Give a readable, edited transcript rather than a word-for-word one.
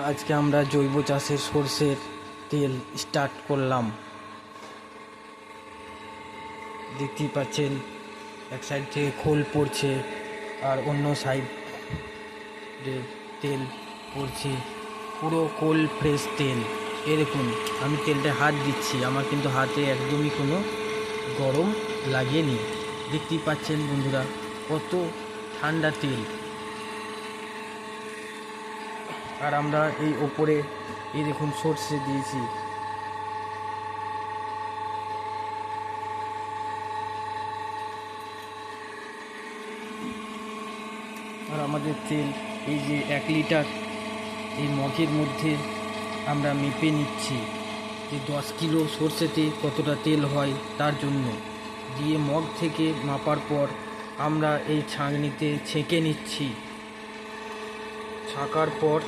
আজকে আমরা জৈব চাষের সরষের তেল স্টার্ট করলাম। দেখতেই পাচ্ছেন এক সাইড থেকে খোল পড়ছে আর অন্য সাইডে তেল পড়ছে, পুরো কোল ফ্রেশ তেল। এ দেখুন, আমি তেলটা হাত দিচ্ছি, আমার কিন্তু হাতে একদমই কোনো গরম লাগেনি। দেখতেই পাচ্ছেন বন্ধুরা কত ঠান্ডা তেল। আর আমরা এই ওপরে এই দেখুন সর্ষে দিয়েছি। আর আমাদের তেল এই যে 1 লিটার এই মগের মধ্যে আমরা মেপে নিচ্ছি যে 10 কিলো সর্ষেতে কতটা তেল হয়, তার জন্য দিয়ে মগ থেকে মাপার পর আমরা এই ছাঁকনিতে ছেঁকে নিচ্ছি। ছাঁকার পর